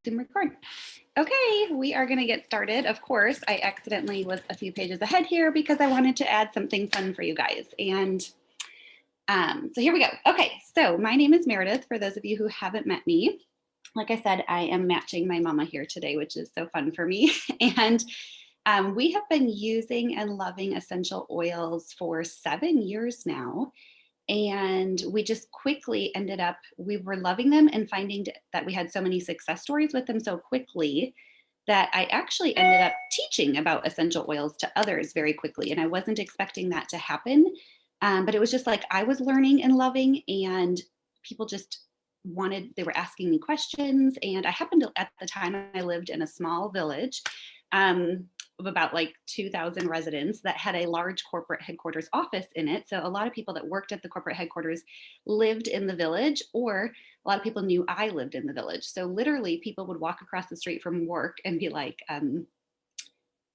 And record. Okay, we are going to get started. Of course, I accidentally was a few pages ahead here because I wanted to add something fun for you guys. And so here we go. Okay, so my name is Meredith. For those of you who haven't met me, like I said, I am matching my mama here today, which is so fun for me. And we have been using and loving essential oils for 7 years now. And we just quickly ended up, we were loving them and finding that we had so many success stories with them so quickly that I actually ended up teaching about essential oils to others very quickly. And I wasn't expecting that to happen. But it was just like I was learning and loving, and people just they were asking me questions. And I happened to, at the time, I lived in a small village. Of about like 2,000 residents that had a large corporate headquarters office in it. So a lot of people that worked at the corporate headquarters lived in the village, or a lot of people knew I lived in the village. So literally people would walk across the street from work and be like,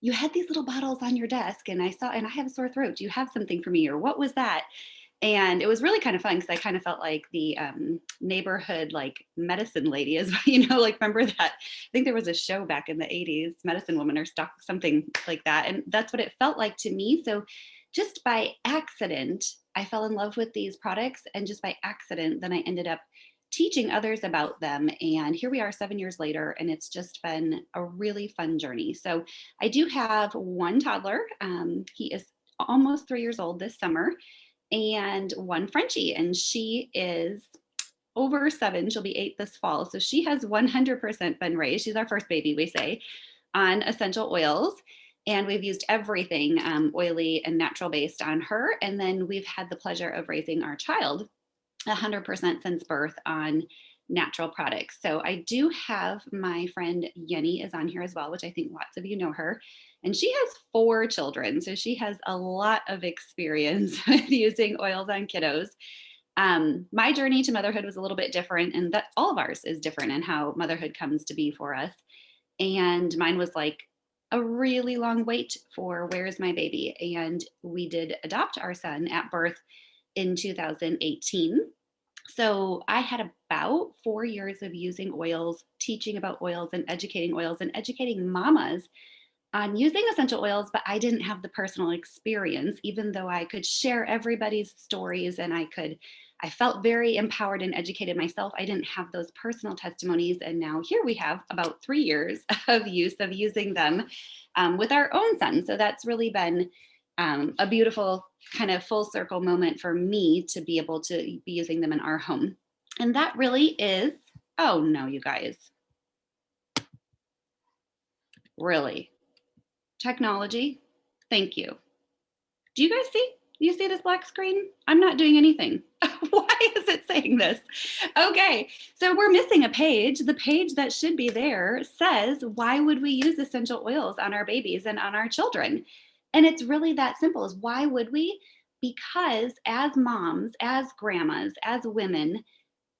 you had these little bottles on your desk and I have a sore throat. Do you have something for me? Or what was that? And it was really kind of fun because I kind of felt like the neighborhood like medicine lady is, like remember that? I think there was a show back in the 80s, Medicine Woman or something like that. And that's what it felt like to me. So just by accident, I fell in love with these products. And just by accident, then I ended up teaching others about them. And here we are 7 years later, and it's just been a really fun journey. So I do have one toddler. He is almost 3 years old this summer, and one Frenchie, and she is over 7. She'll be 8 this fall. So she has 100% been raised. She's our first baby, we say, on essential oils. And we've used everything oily and natural based on her. And then we've had the pleasure of raising our child 100% since birth on natural products. So I do have my friend Yenny is on here as well, which I think lots of you know her. And she has 4 children. So she has a lot of experience with using oils on kiddos. My journey to motherhood was a little bit different, and that all of ours is different in how motherhood comes to be for us. And mine was like a really long wait for where's my baby. And we did adopt our son at birth in 2018. So I had about 4 years of using oils, teaching about oils and educating mamas on using essential oils, but I didn't have the personal experience, even though I could share everybody's stories and I felt very empowered and educated myself. I didn't have those personal testimonies. And now here we have about 3 years of using them with our own son. So that's really been a beautiful kind of full circle moment for me to be able to be using them in our home. And that really is, oh no, you guys. Really? Technology? Thank you. Do you guys see? You see this black screen? I'm not doing anything. Why is it saying this? Okay, so we're missing a page. The page that should be there says, why would we use essential oils on our babies and on our children? And it's really that simple, is why would we? Because as moms, as grandmas, as women,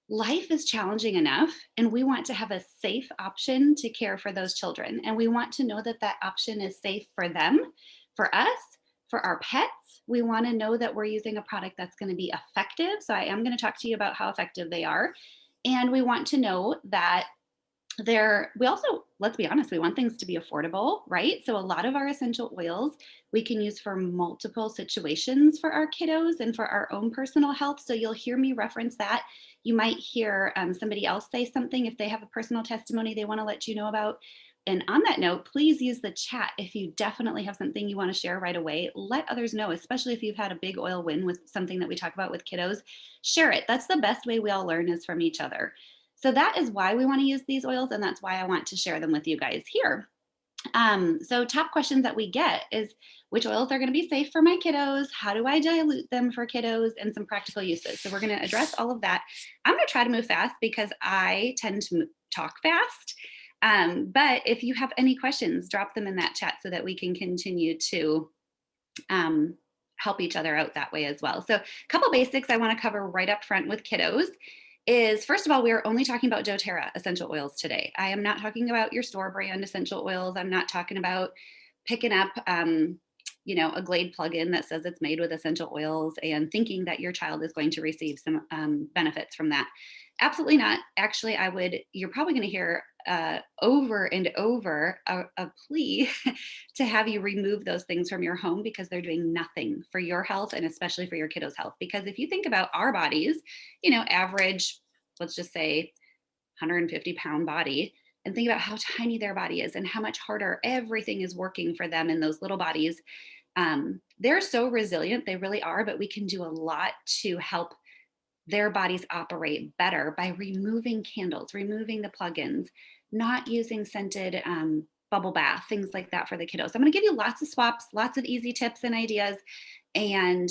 life is challenging enough, and we want to have a safe option to care for those children. And we want to know that that option is safe for them, for us, for our pets. We want to know that we're using a product that's going to be effective. So I am going to talk to you about how effective they are. And we want to know that we also, let's be honest, we want things to be affordable, right? So a lot of our essential oils we can use for multiple situations for our kiddos and for our own personal health. So you'll hear me reference that. You might hear somebody else say something if they have a personal testimony they want to let you know about. And on that note, please use the chat if you definitely have something you want to share right away. Let others know, especially if you've had a big oil win with something that we talk about with kiddos. Share it. That's the best way we all learn, is from each other. So that is why we want to use these oils, and that's why I want to share them with you guys here. So top questions that we get is, which oils are going to be safe for my kiddos? How do I dilute them for kiddos? And some practical uses. So we're going to address all of that. I'm going to try to move fast because I tend to talk fast. But if you have any questions, drop them in that chat so that we can continue to help each other out that way as well. So a couple basics I want to cover right up front with kiddos is, first of all, we are only talking about doTERRA essential oils today. I am not talking about your store brand essential oils. I'm not talking about picking up, a Glade plugin that says it's made with essential oils and thinking that your child is going to receive some benefits from that. Absolutely not. Actually, you're probably going to hear over and over a plea to have you remove those things from your home because they're doing nothing for your health and especially for your kiddos' health. Because if you think about our bodies, average, let's just say 150-pound body, and think about how tiny their body is and how much harder everything is working for them in those little bodies. They're so resilient, they really are, but we can do a lot to help their bodies operate better by removing candles, removing the plugins, not using scented bubble bath, things like that for the kiddos. I'm going to give you lots of swaps, lots of easy tips and ideas, and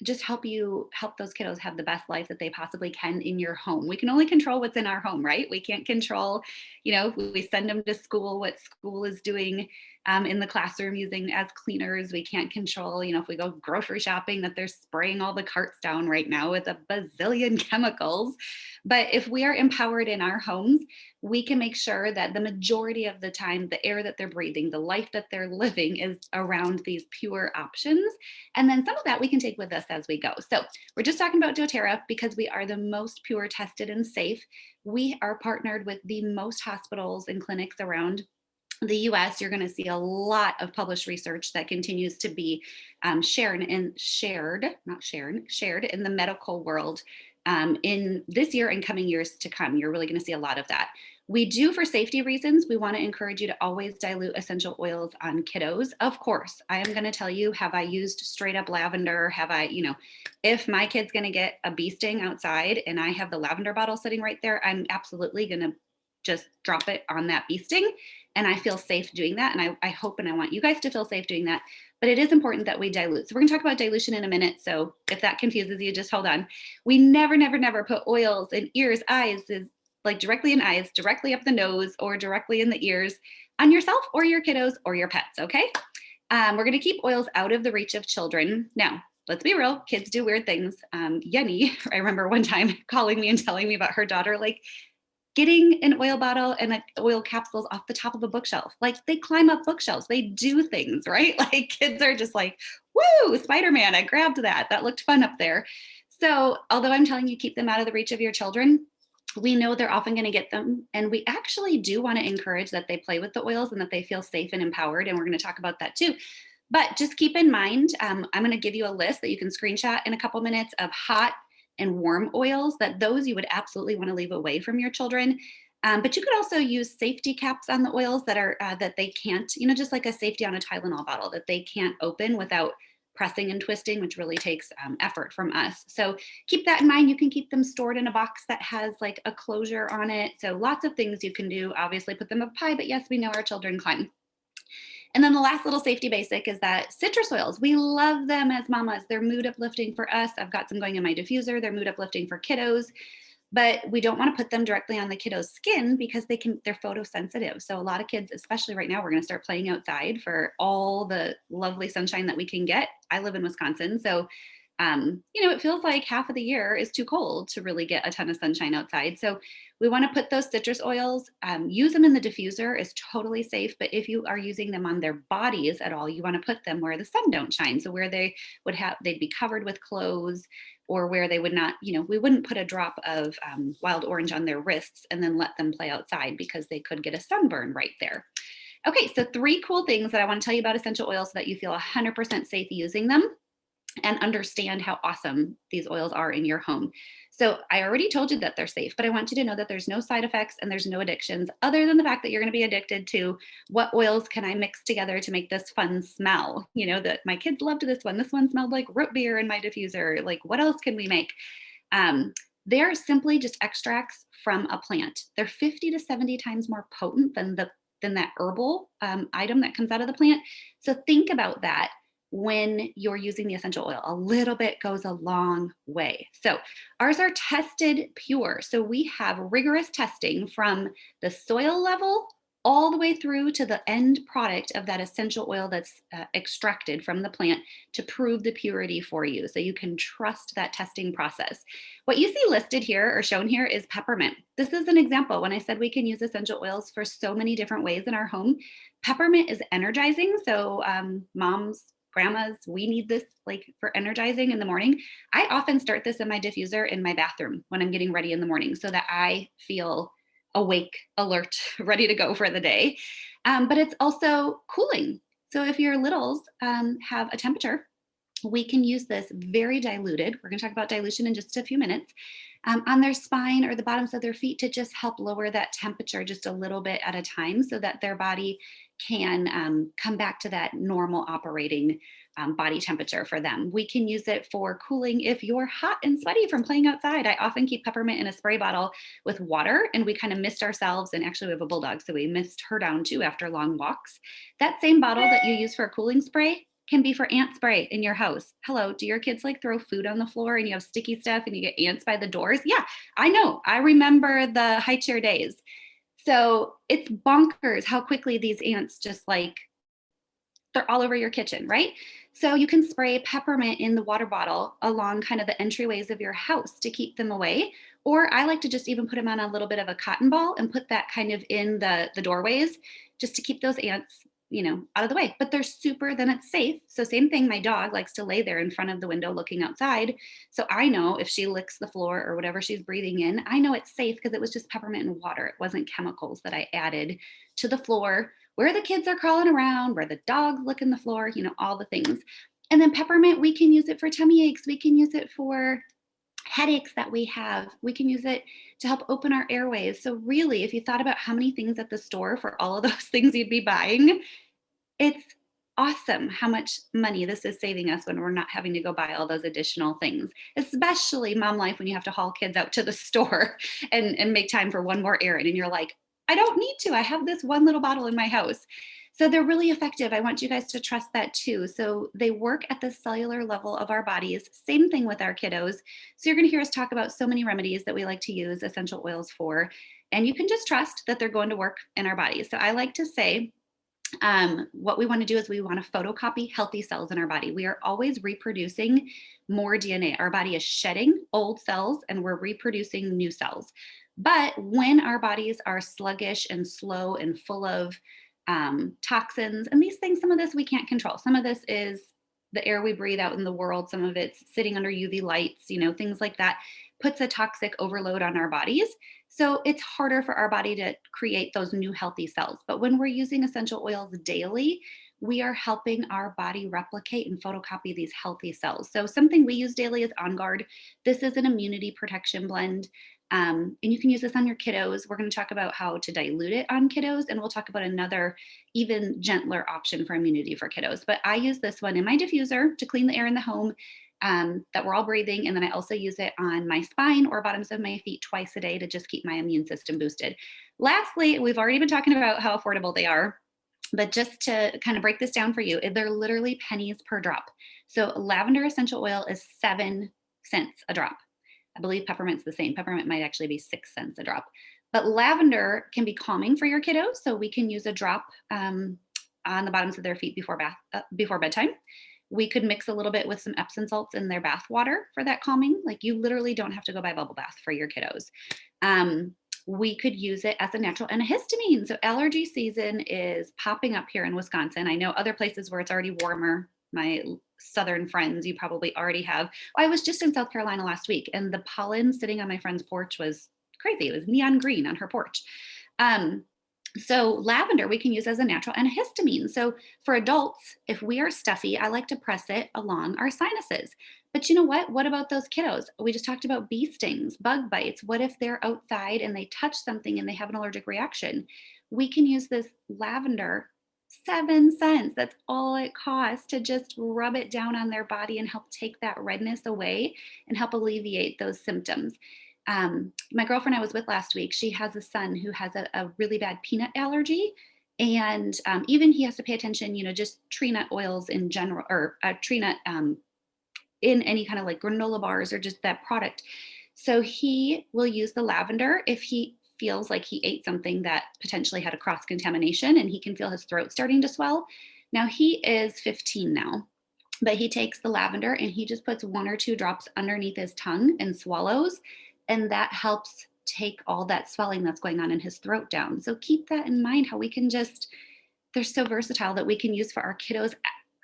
just help those kiddos have the best life that they possibly can in your home. We can only control what's in our home, right? We can't control, if we send them to school, what school is doing in the classroom using as cleaners. We can't control, if we go grocery shopping, that they're spraying all the carts down right now with a bazillion chemicals. But if we are empowered in our homes, we can make sure that the majority of the time, the air that they're breathing, the life that they're living is around these pure options. And then some of that we can take with us as we go. So we're just talking about doTERRA because we are the most pure, tested, and safe. We are partnered with the most hospitals and clinics around the US. You're going to see a lot of published research that continues to be shared in the medical world in this year and coming years to come. You're really going to see a lot of that. We do, for safety reasons, we want to encourage you to always dilute essential oils on kiddos. Of course, I am going to tell you, have I used straight up lavender? Have I, if my kid's going to get a bee sting outside and I have the lavender bottle sitting right there, I'm absolutely going to just drop it on that bee sting. And I feel safe doing that. And I hope and I want you guys to feel safe doing that. But it is important that we dilute. So we're going to talk about dilution in a minute. So if that confuses you, just hold on. We never, never, never put oils in ears, eyes, like directly in eyes, directly up the nose, or directly in the ears on yourself or your kiddos or your pets. Okay. We're going to keep oils out of the reach of children. Now, let's be real. Kids do weird things. Yenny, I remember one time calling me and telling me about her daughter, like, getting an oil bottle and oil capsules off the top of a bookshelf. Like, they climb up bookshelves, they do things, right? Like, kids are just like, woo, Spider-Man, I grabbed that. That looked fun up there. So although I'm telling you, keep them out of the reach of your children, we know they're often going to get them. And we actually do want to encourage that they play with the oils and that they feel safe and empowered. And we're going to talk about that too. But just keep in mind, I'm going to give you a list that you can screenshot in a couple minutes of hot and warm oils, that those you would absolutely want to leave away from your children. But you could also use safety caps on the oils that are that they can't, just like a safety on a Tylenol bottle, that they can't open without pressing and twisting, which really takes effort from us. So keep that in mind. You can keep them stored in a box that has like a closure on it. So lots of things you can do. Obviously put them up high, but yes, we know our children climb. And then the last little safety basic is that citrus oils, we love them as mamas. They're mood uplifting for us. I've got some going in my diffuser. They're mood uplifting for kiddos, but we don't want to put them directly on the kiddo's skin because they're photosensitive. So a lot of kids, especially right now, we're going to start playing outside for all the lovely sunshine that we can get. I live in Wisconsin, so it feels like half of the year is too cold to really get a ton of sunshine outside. So we want to put those citrus oils, use them in the diffuser is totally safe. But if you are using them on their bodies at all, you want to put them where the sun don't shine. So where they'd be covered with clothes, or where they would not, we wouldn't put a drop of wild orange on their wrists and then let them play outside because they could get a sunburn right there. Okay, so 3 cool things that I want to tell you about essential oils so that you feel 100% safe using them and understand how awesome these oils are in your home. So I already told you that they're safe, but I want you to know that there's no side effects and there's no addictions other than the fact that you're going to be addicted to what oils can I mix together to make this fun smell? That my kids loved this one. This one smelled like root beer in my diffuser. Like, what else can we make? They're simply just extracts from a plant. They're 50 to 70 times more potent than that herbal item that comes out of the plant. So think about that when you're using the essential oil. A little bit goes a long way. So ours are tested pure. So we have rigorous testing from the soil level all the way through to the end product of that essential oil that's extracted from the plant to prove the purity for you. So you can trust that testing process. What you see listed here or shown here is peppermint. This is an example. When I said we can use essential oils for so many different ways in our home, peppermint is energizing. So moms, grandmas, we need this like for energizing in the morning. I often start this in my diffuser in my bathroom when I'm getting ready in the morning so that I feel awake, alert, ready to go for the day. But it's also cooling. So if your littles have a temperature, we can use this very diluted. We're going to talk about dilution in just a few minutes on their spine or the bottoms of their feet to just help lower that temperature just a little bit at a time so that their body can come back to that normal operating body temperature for them. We can use it for cooling if you're hot and sweaty from playing outside. I often keep peppermint in a spray bottle with water, and we kind of mist ourselves. And actually, we have a bulldog, so we mist her down too after long walks. That same bottle that you use for a cooling spray can be for ant spray in your house. Hello, do your kids like throw food on the floor and you have sticky stuff and you get ants by the doors? Yeah, I know. I remember the high chair days. So it's bonkers how quickly these ants just like they're all over your kitchen, right? So you can spray peppermint in the water bottle along kind of the entryways of your house to keep them away. Or I like to just even put them on a little bit of a cotton ball and put that kind of in the doorways just to keep those ants, out of the way. But they're super, then it's safe. So same thing, my dog likes to lay there in front of the window looking outside. So I know if she licks the floor or whatever she's breathing in, I know it's safe because it was just peppermint and water. It wasn't chemicals that I added to the floor where the kids are crawling around, where the dog's licking the floor, all the things. And then peppermint, we can use it for tummy aches. We can use it for headaches that we have. We can use it to help open our airways. So really, if you thought about how many things at the store for all of those things you'd be buying, it's awesome how much money this is saving us when we're not having to go buy all those additional things, especially mom life when you have to haul kids out to the store and make time for one more errand. And you're like, I don't need to. I have this one little bottle in my house. So they're really effective. I want you guys to trust that too. So they work at the cellular level of our bodies. Same thing with our kiddos. So you're going to hear us talk about so many remedies that we like to use essential oils for. And you can just trust that they're going to work in our bodies. So I like to say, what we want to do is we want to photocopy healthy cells in our body. We are always reproducing more DNA. Our body is shedding old cells and we're reproducing new cells. But when our bodies are sluggish and slow and full of toxins and these things, some of this we can't control. Some of this is the air we breathe out in the world. Some of it's sitting under UV lights, things like that puts a toxic overload on our bodies. So it's harder for our body to create those new healthy cells. But when we're using essential oils daily, we are helping our body replicate and photocopy these healthy cells. So something we use daily is On Guard. This is an immunity protection blend. And you can use this on your kiddos. We're going to talk about how to dilute it on kiddos, and we'll talk about another even gentler option for immunity for kiddos. But I use this one in my diffuser to clean the air in the home that we're all breathing. And then I also use it on my spine or bottoms of my feet twice a day to just keep my immune system boosted. Lastly, we've already been talking about how affordable they are. But just to kind of break this down for you, they're literally pennies per drop. So lavender essential oil is 7 cents a drop. I believe peppermint's the same. Peppermint might actually be 6 cents a drop. But lavender can be calming for your kiddos. So we can use a drop on the bottoms of their feet before bedtime. We could mix a little bit with some Epsom salts in their bath water for that calming. Like you literally don't have to go buy bubble bath for your kiddos. We could use it as a natural antihistamine. So allergy season is popping up here in Wisconsin. I know other places where it's already warmer. My southern friends, you probably already have. I was just in South Carolina last week and the pollen sitting on my friend's porch was crazy. It was neon green on her porch. So lavender we can use as a natural antihistamine. So for adults, if we are stuffy, I like to press it along our sinuses. But you know what? What about those kiddos? We just talked about bee stings, bug bites. What if they're outside and they touch something and they have an allergic reaction? We can use this lavender, 7 cents. That's all it costs to just rub it down on their body and help take that redness away and help alleviate those symptoms. My girlfriend I was with last week, she has a son who has a really bad peanut allergy. And even he has to pay attention, just tree nut oils in general, or tree nut in any kind of like granola bars or just that product. So he will use the lavender if he feels like he ate something that potentially had a cross contamination and he can feel his throat starting to swell. Now he is 15 now, but he takes the lavender and he just puts 1 or 2 drops underneath his tongue and swallows. And that helps take all that swelling that's going on in his throat down. So keep that in mind, how we can they're so versatile that we can use for our kiddos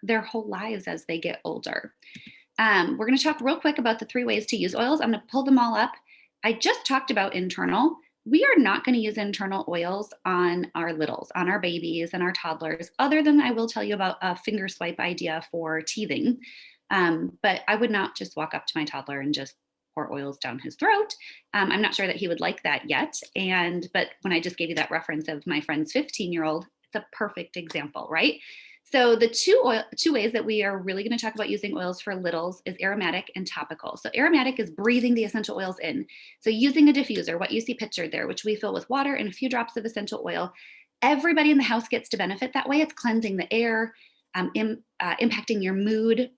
their whole lives as they get older. We're going to talk real quick about the 3 ways to use oils. I'm going to pull them all up. I just talked about internal. We are not going to use internal oils on our littles, on our babies and our toddlers, other than I will tell you about a finger swipe idea for teething. But I would not just walk up to my toddler and just pour oils down his throat. I'm not sure that he would like that yet. But when I just gave you that reference of my friend's 15-year-old, it's a perfect example, right? So the two ways that we are really going to talk about using oils for littles is aromatic and topical. So aromatic is breathing the essential oils in. So using a diffuser, what you see pictured there, which we fill with water and a few drops of essential oil. Everybody in the house gets to benefit that way. It's cleansing the air, impacting your mood.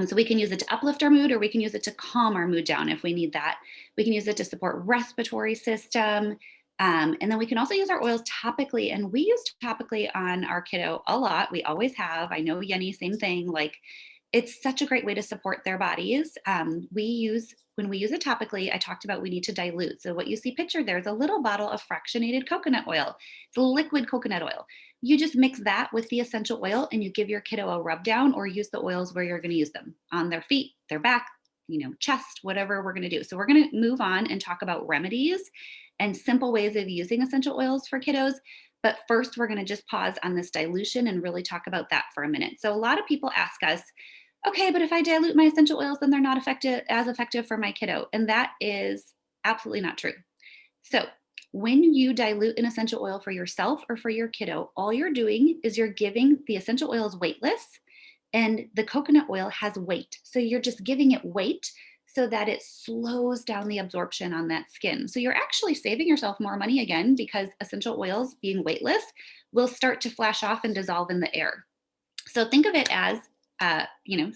So we can use it to uplift our mood, or we can use it to calm our mood down if we need that. We can use it to support respiratory system. And then we can also use our oils topically, and we use topically on our kiddo a lot. We always have. I know Yenny, same thing. Like, it's such a great way to support their bodies. When we use it topically, I talked about we need to dilute. So what you see pictured there is a little bottle of fractionated coconut oil. It's liquid coconut oil. You just mix that with the essential oil and you give your kiddo a rub down, or use the oils where you're going to use them, on their feet, their back, chest, whatever we're going to do. So we're going to move on and talk about remedies and simple ways of using essential oils for kiddos. But first, we're going to just pause on this dilution and really talk about that for a minute. So a lot of people ask us, okay, but if I dilute my essential oils, then they're not as effective for my kiddo. And that is absolutely not true. So when you dilute an essential oil for yourself or for your kiddo, all you're doing is you're giving the essential oils weightless, and the coconut oil has weight. So you're just giving it weight so that it slows down the absorption on that skin. So you're actually saving yourself more money again, because essential oils being weightless will start to flash off and dissolve in the air. So think of it as,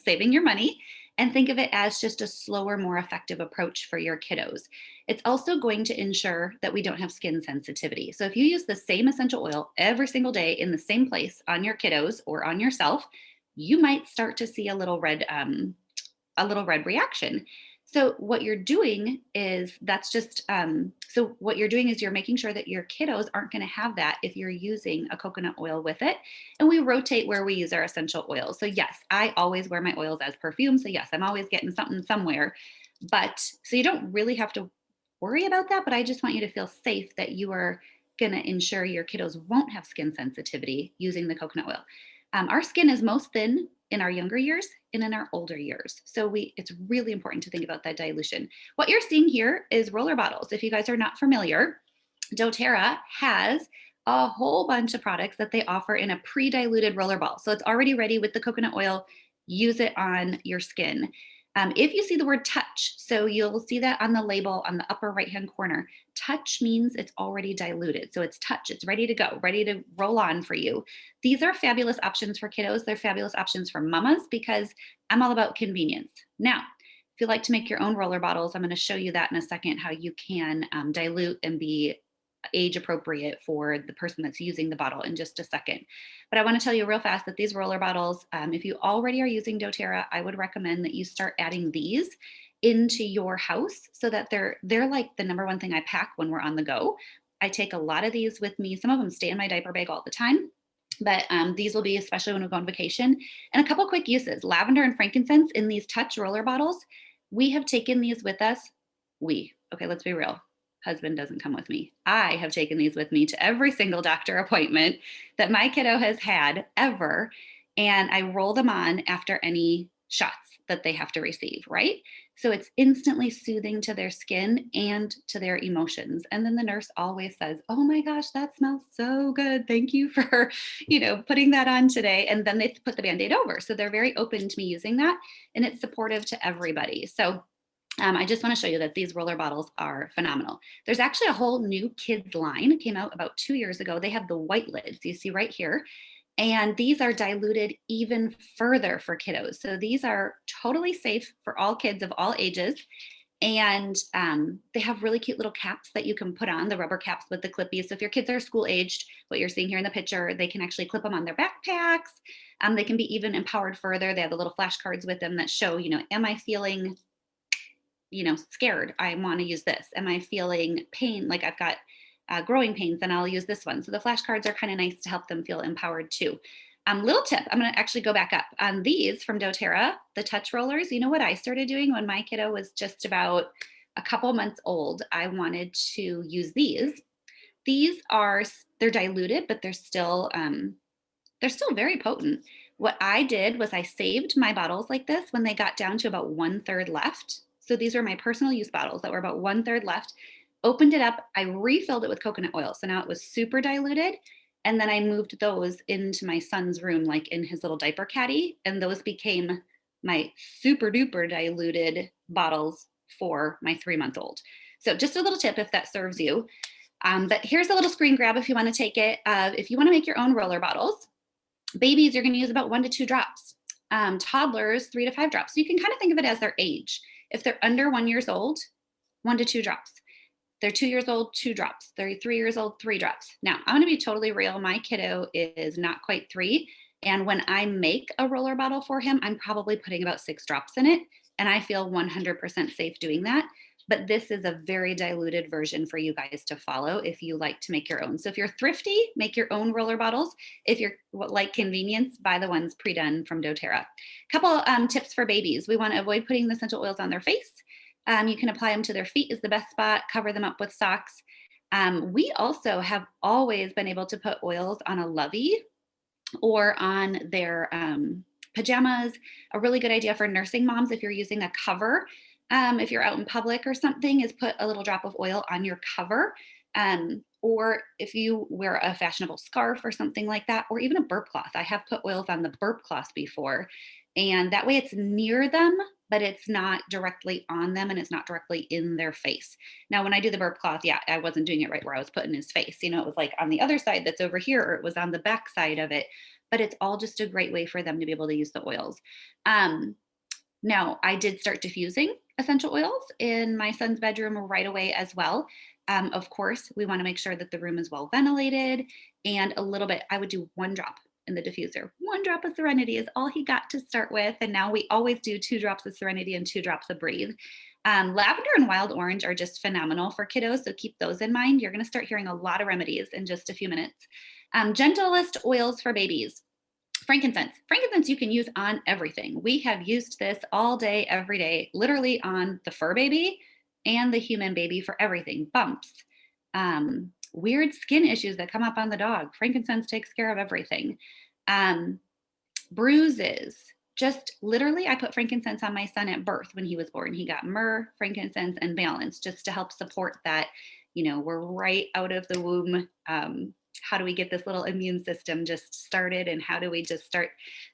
saving your money, and think of it as just a slower, more effective approach for your kiddos. It's also going to ensure that we don't have skin sensitivity. So if you use the same essential oil every single day in the same place on your kiddos or on yourself, you might start to see a little red reaction. So what you're doing is you're making sure that your kiddos aren't going to have that if you're using a coconut oil with it. And we rotate where we use our essential oils. So yes, I always wear my oils as perfume. So yes, I'm always getting something somewhere. But so you don't really have to worry about that. But I just want you to feel safe that you are going to ensure your kiddos won't have skin sensitivity using the coconut oil. Our skin is most thin in our younger years and in our older years. So it's really important to think about that dilution. What you're seeing here is roller bottles. If you guys are not familiar, doTERRA has a whole bunch of products that they offer in a pre-diluted roller ball. So it's already ready with the coconut oil. Use it on your skin. If you see the word touch, so you'll see that on the label on the upper right-hand corner. Touch means it's already diluted. So it's touch, it's ready to go, ready to roll on for you. These are fabulous options for kiddos. They're fabulous options for mamas, because I'm all about convenience. Now, if you'd like to make your own roller bottles, I'm going to show you that in a second, how you can dilute and be age appropriate for the person that's using the bottle, in just a second. But I want to tell you real fast that these roller bottles, if you already are using doTERRA, I would recommend that you start adding these into your house, so that they're like the number one thing I pack when we're on the go. I take a lot of these with me. Some of them stay in my diaper bag all the time, but these will be especially when we go on vacation. And a couple quick uses: lavender and frankincense in these touch roller bottles. We have taken these with us. Okay, let's be real. Husband doesn't come with me. I have taken these with me to every single doctor appointment that my kiddo has had ever. And I roll them on after any shots that they have to receive, right? So it's instantly soothing to their skin and to their emotions. And then the nurse always says, "Oh my gosh, that smells so good. Thank you for, putting that on today." And then they put the Band-Aid over. So they're very open to me using that, and it's supportive to everybody. So I just want to show you that these roller bottles are phenomenal. There's actually a whole new kids line. It came out about 2 years ago. They have the white lids you see right here. And these are diluted even further for kiddos. So these are totally safe for all kids of all ages. And they have really cute little caps that you can put on, the rubber caps with the clippies. So if your kids are school aged, what you're seeing here in the picture, they can actually clip them on their backpacks. They can be even empowered further. They have the little flashcards with them that show, am I feeling scared? I want to use this. Am I feeling pain? Like I've got growing pains, then I'll use this one. So the flashcards are kind of nice to help them feel empowered too. Little tip, I'm going to actually go back up on these from doTERRA, the touch rollers. You know what I started doing when my kiddo was just about a couple months old? I wanted to use these. These are, they're diluted, but they're still very potent. What I did was I saved my bottles like this when they got down to about 1/3 left. So these were my personal use bottles that were about 1/3 left. Opened it up, I refilled it with coconut oil. So now it was super diluted. And then I moved those into my son's room, like in his little diaper caddy. And those became my super duper diluted bottles for my 3-month-old. So just a little tip if that serves you. But here's a little screen grab if you want to take it. If you want to make your own roller bottles, babies, you're going to use about 1 to 2 drops. Toddlers, 3 to 5 drops. So you can kind of think of it as their age. If they're under 1 year old, 1 to 2 drops. They're 2 years old, 2 drops. They're 3 years old, 3 drops. Now, I'm going to be totally real. My kiddo is not quite 3. And when I make a roller bottle for him, I'm probably putting about 6 drops in it. And I feel 100% safe doing that. But this is a very diluted version for you guys to follow if you like to make your own. So if you're thrifty, make your own roller bottles. If you're like convenience, buy the ones pre-done from doTERRA. Couple tips for babies. We want to avoid putting the essential oils on their face. You can apply them to their feet is the best spot. Cover them up with socks. We also have always been able to put oils on a lovey or on their pajamas. A really good idea for nursing moms if you're using a cover. If you're out in public or something, is put a little drop of oil on your cover. Or if you wear a fashionable scarf or something like that, or even a burp cloth. I have put oils on the burp cloth before. And that way it's near them, but it's not directly on them and it's not directly in their face. Now, when I do the burp cloth, yeah, I wasn't doing it right where I was putting his face. You know, it was like on the other side that's over here, or it was on the back side of it. But it's all just a great way for them to be able to use the oils. Now, I did start diffusing essential oils in my son's bedroom right away as well. Of course, we want to make sure that the room is well ventilated, and a little bit, I would do 1 drop in the diffuser. 1 drop of Serenity is all he got to start with. And now we always do 2 drops of Serenity and 2 drops of Breathe. Lavender and wild orange are just phenomenal for kiddos. So keep those in mind. You're going to start hearing a lot of remedies in just a few minutes. Gentlest oils for babies. Frankincense. Frankincense you can use on everything. We have used this all day, every day, literally on the fur baby and the human baby for everything. Bumps, weird skin issues that come up on the dog. Frankincense takes care of everything. Bruises. Just literally, I put frankincense on my son at birth when he was born. He got myrrh, frankincense, and valence just to help support that. You know, we're right out of the womb. How do we get this little immune system just started, and how do we just start?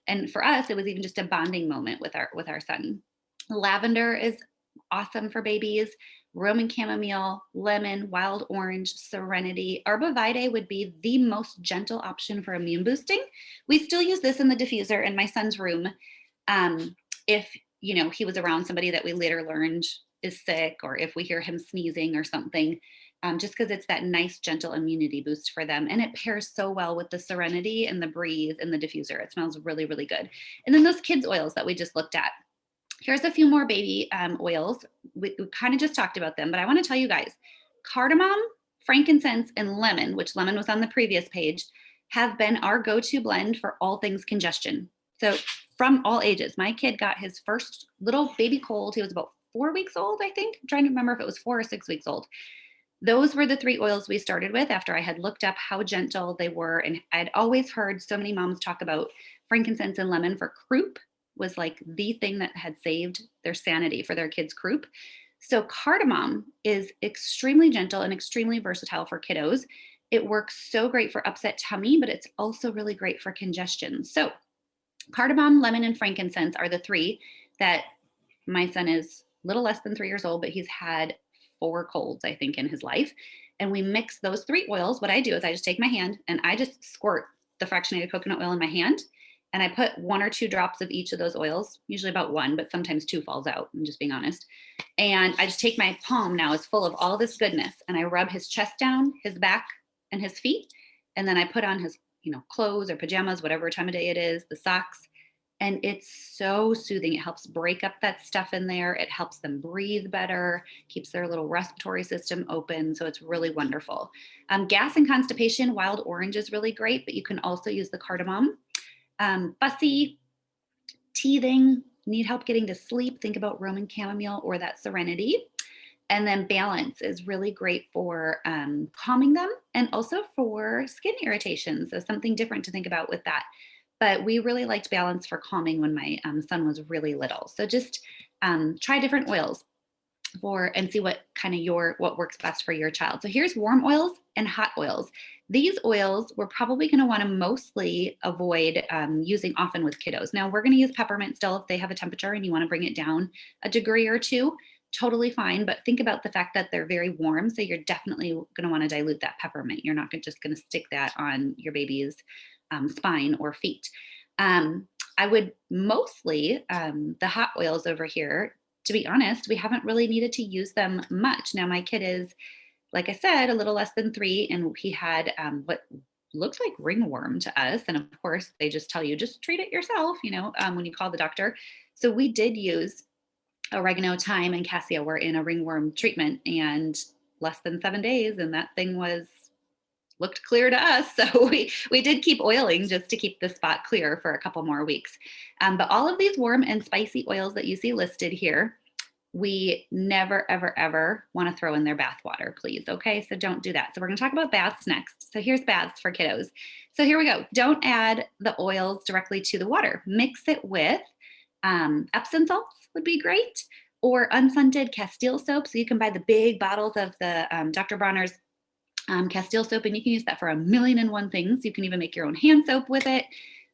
And for us, it was even just a bonding moment with our son. Lavender is awesome for babies. Roman chamomile, lemon, wild orange, Serenity. Arborvitae would be the most gentle option for immune boosting. We still use this in the diffuser in my son's room. If you know he was around somebody that we later learned is sick, or if we hear him sneezing or something, just because it's that nice, gentle immunity boost for them. And it pairs so well with the Serenity and the Breathe and the diffuser. It smells really, really good. And then those kids' oils that we just looked at. Here's a few more baby oils. We kind of just talked about them, but I want to tell you guys, cardamom, frankincense, and lemon, which lemon was on the previous page, have been our go-to blend for all things congestion. So from all ages, my kid got his first little baby cold. He was about 4 weeks old, I think. I'm trying to remember if it was 4 or 6 weeks old. Those were the 3 oils we started with after I had looked up how gentle they were. And I'd always heard so many moms talk about frankincense and lemon for croup was like the thing that had saved their sanity for their kids' croup. So cardamom is extremely gentle and extremely versatile for kiddos. It works so great for upset tummy, but it's also really great for congestion. So cardamom, lemon, and frankincense are the 3 that my son is a little less than 3 years old, but he's had 4 colds, I think, in his life. And we mix those 3 oils. What I do is I just take my hand and I just squirt the fractionated coconut oil in my hand. And I put 1 or 2 drops of each of those oils, usually about 1, but sometimes 2 falls out, I'm just being honest. And I just take my palm now is full of all this goodness and I rub his chest down, his back, and his feet. And then I put on his, clothes or pajamas, whatever time of day it is, the socks. And it's so soothing. It helps break up that stuff in there. It helps them breathe better, keeps their little respiratory system open. So it's really wonderful. Gas and constipation, wild orange is really great, but you can also use the cardamom. Fussy, teething, need help getting to sleep, think about Roman chamomile or that Serenity. And then balance is really great for calming them and also for skin irritations. So something different to think about with that. But we really liked balance for calming when my son was really little. So just try different oils for and see what kind of what works best for your child. So here's warm oils and hot oils. These oils we're probably going to want to mostly avoid using often with kiddos. Now we're going to use peppermint still if they have a temperature and you want to bring it down a degree or two. Totally fine, but think about the fact that they're very warm, so you're definitely going to want to dilute that peppermint. You're not just going to stick that on your baby's spine or feet. I would mostly the hot oils over here, to be honest, we haven't really needed to use them much. Now, my kid is, like I said, a little less than 3, and he had what looked like ringworm to us. And of course, they just tell you, just treat it yourself, when you call the doctor. So we did use oregano, thyme, and cassia were in a ringworm treatment, and less than 7 days, and that thing looked clear to us. So we did keep oiling just to keep the spot clear for a couple more weeks. But all of these warm and spicy oils that you see listed here, we never, ever, ever want to throw in their bath water, please. Okay, so don't do that. So we're going to talk about baths next. So here's baths for kiddos. So here we go. Don't add the oils directly to the water. Mix it with Epsom salts would be great, or unscented Castile soap. So you can buy the big bottles of the Dr. Bronner's Castile soap, and you can use that for a million and one things. You can even make your own hand soap with it.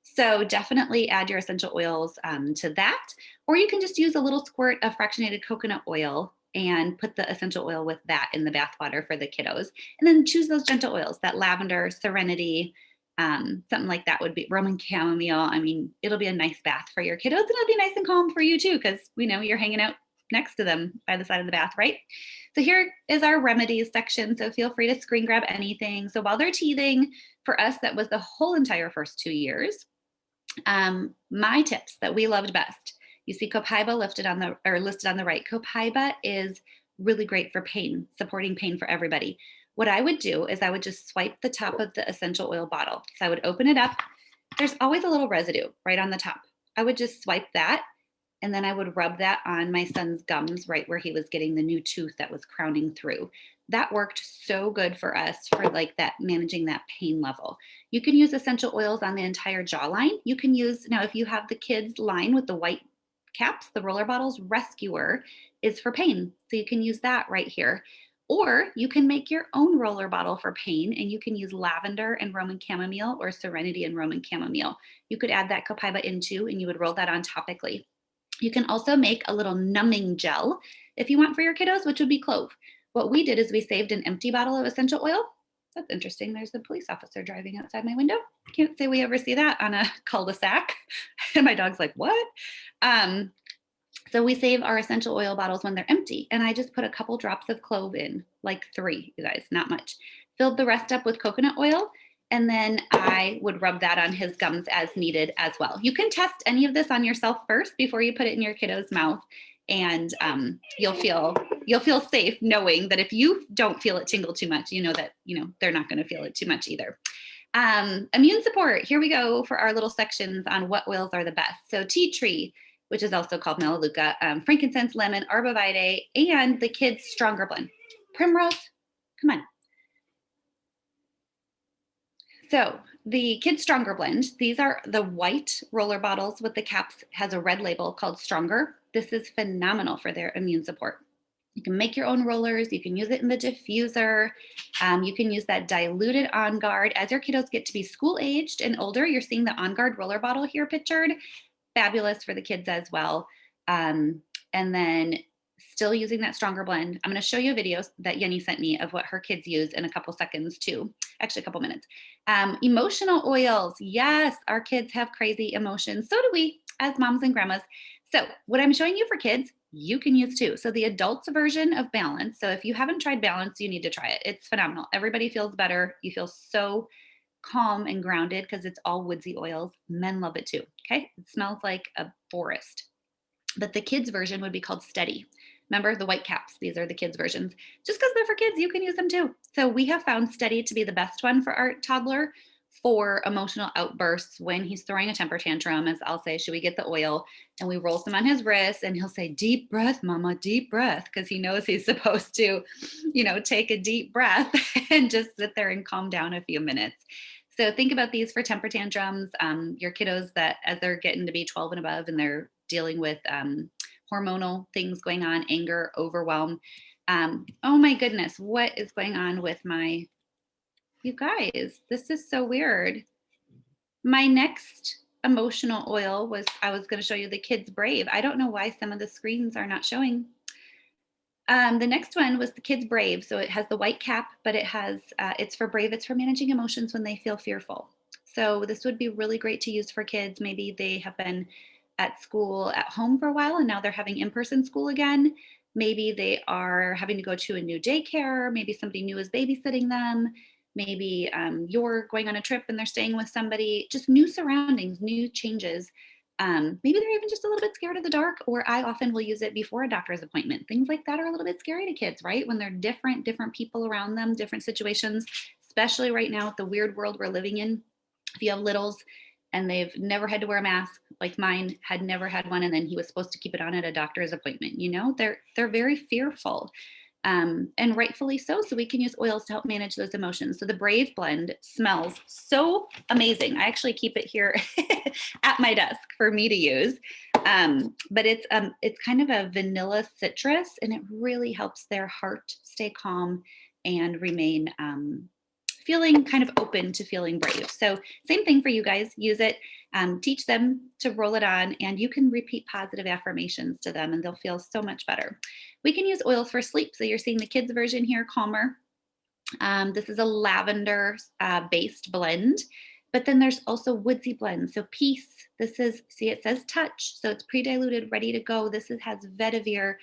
So definitely add your essential oils to that, or you can just use a little squirt of fractionated coconut oil and put the essential oil with that in the bath water for the kiddos. And then choose those gentle oils, that lavender, Serenity, something like that would be Roman chamomile. I mean, it'll be a nice bath for your kiddos, and it'll be nice and calm for you too, because we know you're hanging out next to them by the side of the bath, right? So here is our remedies section. So feel free to screen grab anything. So while they're teething, for us, that was the whole entire first 2 years. My tips that we loved best. You see Copaiba listed on the right. Copaiba is really great for pain, supporting pain for everybody. What I would do is I would just swipe the top of the essential oil bottle. So I would open it up. There's always a little residue right on the top. I would just swipe that, and then I would rub that on my son's gums right where he was getting the new tooth that was crowning through. That worked so good for us for like that, managing that pain level. You can use essential oils on the entire jawline. You can use, now if you have the kids line with the white caps, the roller bottles, Rescuer is for pain. So you can use that right here. Or you can make your own roller bottle for pain, and you can use lavender and Roman chamomile or Serenity and Roman chamomile. You could add that Copaiba into, and you would roll that on topically. You can also make a little numbing gel if you want for your kiddos, which would be clove. What we did is we saved an empty bottle of essential oil. That's interesting. There's a police officer driving outside my window. Can't say we ever see that on a cul-de-sac. And my dog's like, what? So we save our essential oil bottles when they're empty. And I just put a couple drops of clove in, like 3, you guys, not much. Filled the rest up with coconut oil. And then I would rub that on his gums as needed as well. You can test any of this on yourself first before you put it in your kiddo's mouth. And you'll feel safe knowing that if you don't feel it tingle too much, you know that, they're not going to feel it too much either. Immune support. Here we go for our little sections on what oils are the best. So tea tree, which is also called Melaleuca, frankincense, lemon, arborvitae, and the kids' stronger blend. Primrose, come on. So the Kids Stronger blend, these are the white roller bottles with the caps, has a red label called Stronger. This is phenomenal for their immune support. You can make your own rollers. You can use it in the diffuser. You can use that diluted On Guard. As your kiddos get to be school aged and older, you're seeing the On Guard roller bottle here pictured. Fabulous for the kids as well. And then still using that Stronger blend. I'm going to show you a video that Yenny sent me of what her kids use in a couple seconds too. Actually, a couple minutes. Emotional oils. Yes, our kids have crazy emotions. So do we as moms and grandmas. So what I'm showing you for kids, you can use too. So the adults version of Balance. So if you haven't tried Balance, you need to try it. It's phenomenal. Everybody feels better. You feel so calm and grounded because it's all woodsy oils. Men love it too. Okay. It smells like a forest. But the kids version would be called Steady. Remember the white caps? These are the kids versions. Just because they're for kids, you can use them too. So we have found Steady to be the best one for our toddler for emotional outbursts when he's throwing a temper tantrum is I'll say, should we get the oil? And we roll some on his wrist and he'll say, deep breath, mama, deep breath. Cause he knows he's supposed to, take a deep breath and just sit there and calm down a few minutes. So think about these for temper tantrums. Your kiddos that as they're getting to be 12 and above and they're dealing with hormonal things going on, anger, overwhelm. Oh my goodness, what is going on with you guys? This is so weird. My next emotional oil I was going to show you the Kids Brave. I don't know why some of the screens are not showing. The next one was the Kids Brave. So it has the white cap, but it's for brave. It's for managing emotions when they feel fearful. So this would be really great to use for kids. Maybe they have been at school at home for a while and now they're having in-person school again. Maybe they are having to go to a new daycare. Maybe somebody new is babysitting them. Maybe you're going on a trip and they're staying with somebody. Just new surroundings, new changes. Maybe they're even just a little bit scared of the dark, or I often will use it before a doctor's appointment. Things like that are a little bit scary to kids, right? When they're different people around them, different situations, especially right now with the weird world we're living in. If you have littles and they've never had to wear a mask, like mine had never had one, and then he was supposed to keep it on at a doctor's appointment, they're very fearful. And rightfully so. So we can use oils to help manage those emotions. So the Brave blend smells so amazing. I actually keep it here at my desk for me to use. But it's kind of a vanilla citrus, and it really helps their heart stay calm and remain feeling kind of open to feeling brave. So same thing for you guys. Use it, teach them to roll it on, and you can repeat positive affirmations to them and they'll feel so much better. We can use oils for sleep. So you're seeing the kids version here, Calmer. This is a lavender based blend, but then there's also woodsy blends. So Peace, it says Touch. So it's pre-diluted, ready to go. This has vetiver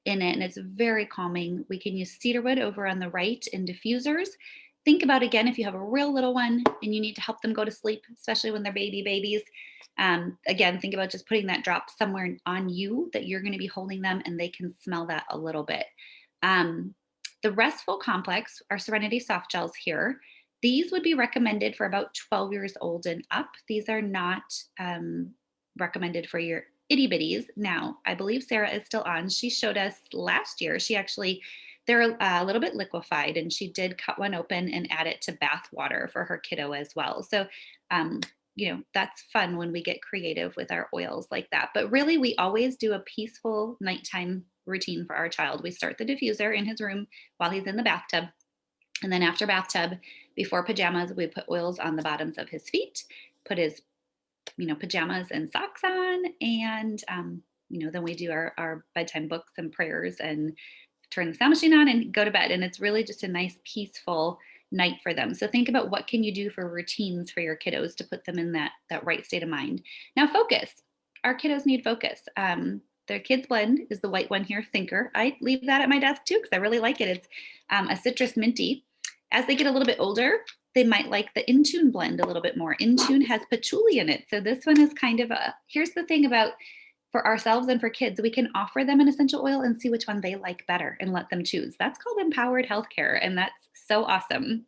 in it and it's very calming. We can use cedarwood over on the right in diffusers. Think about, again, if you have a real little one and you need to help them go to sleep, especially when they're babies. Again, think about just putting that drop somewhere on you that you're going to be holding them and they can smell that a little bit. The Restful Complex, our Serenity soft gels here, these would be recommended for about 12 years old and up. These are not recommended for your itty bitties. Now, I believe Sarah is still on. She showed us last year. They're a little bit liquefied, and she did cut one open and add it to bath water for her kiddo as well. So, that's fun when we get creative with our oils like that. But really, we always do a peaceful nighttime routine for our child. We start the diffuser in his room while he's in the bathtub. And then after bathtub, before pajamas, we put oils on the bottoms of his feet, put his, pajamas and socks on. And, then we do our bedtime books and prayers and turn the sound machine on and go to bed. And it's really just a nice, peaceful night for them. So think about what can you do for routines for your kiddos to put them in that right state of mind. Now, focus. Our kiddos need focus. Their Kids Blend is the white one here, Thinker. I leave that at my desk too because I really like it. It's a citrus minty. As they get a little bit older, they might like the Intune blend a little bit more. Intune has patchouli in it. So this one is kind of here's the thing about for ourselves and for kids, we can offer them an essential oil and see which one they like better and let them choose. That's called empowered healthcare, and that's so awesome.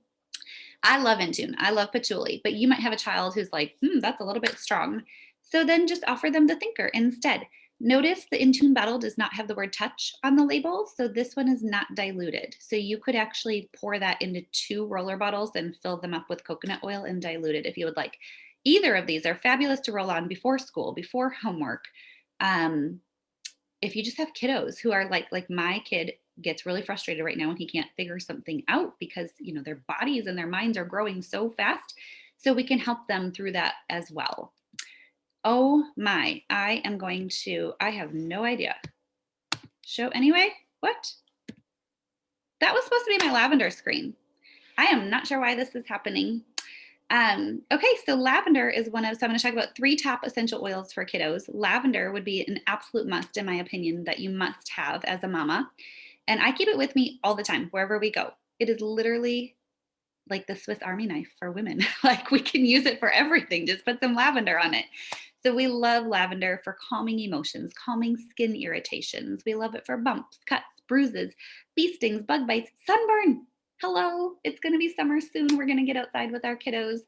I love Intune. I love patchouli, but you might have a child who's like, that's a little bit strong. So then just offer them the Thinker instead. Notice the Intune bottle does not have the word touch on the label, so this one is not diluted. So you could actually pour that into 2 roller bottles and fill them up with coconut oil and dilute it if you would like. Either of these are fabulous to roll on before school, before homework. If you just have kiddos who are like my kid gets really frustrated right now when he can't figure something out because their bodies and their minds are growing so fast, so we can help them through that as well. Oh my, I have no idea. Show anyway, what? That was supposed to be my lavender screen. I am not sure why this is happening. Okay, so lavender is so I'm going to talk about 3 top essential oils for kiddos. Lavender would be an absolute must, in my opinion, that you must have as a mama. And I keep it with me all the time, wherever we go. It is literally like the Swiss Army knife for women. Like we can use it for everything. Just put some lavender on it. So we love lavender for calming emotions, calming skin irritations. We love it for bumps, cuts, bruises, bee stings, bug bites, sunburn. hello, it's going to be summer soon. We're going to get outside with our kiddos.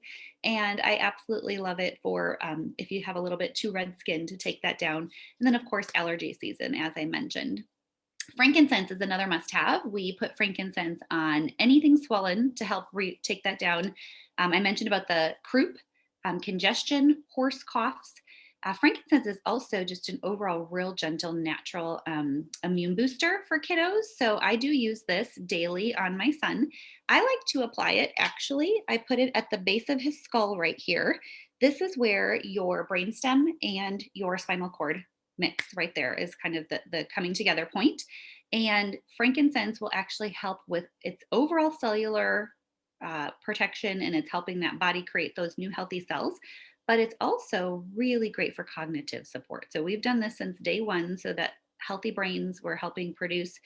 And I absolutely love it for if you have a little bit too red skin to take that down. And then, of course, allergy season, as I mentioned. Frankincense is another must have. We put frankincense on anything swollen to help take that down. I mentioned about the croup, congestion, horse coughs. Frankincense is also just an overall real gentle, natural immune booster for kiddos. So I do use this daily on my son. I like to apply it actually. I put it at the base of his skull right here. This is where your brainstem and your spinal cord mix right there is kind of the coming together point. And frankincense will actually help with its overall cellular protection, and it's helping that body create those new healthy cells. But it's also really great for cognitive support. So we've done this since day one so that healthy brains, we're helping produce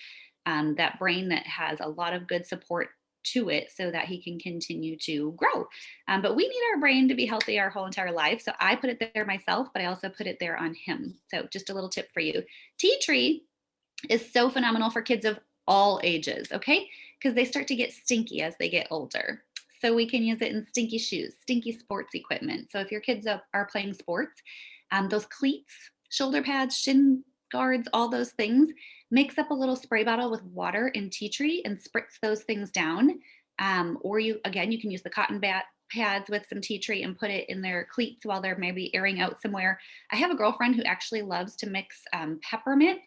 that brain that has a lot of good support to it so that he can continue to grow. But we need our brain to be healthy our whole entire life. So I put it there myself, but I also put it there on him. So just a little tip for you. Tea tree is so phenomenal for kids of all ages, okay? Because they start to get stinky as they get older. So we can use it in stinky shoes, stinky sports equipment. So if your kids are playing sports, those cleats, shoulder pads, shin guards, all those things, mix up a little spray bottle with water and tea tree and spritz those things down. Or you can use the cotton pads with some tea tree and put it in their cleats while they're maybe airing out somewhere. I have a girlfriend who actually loves to mix peppermint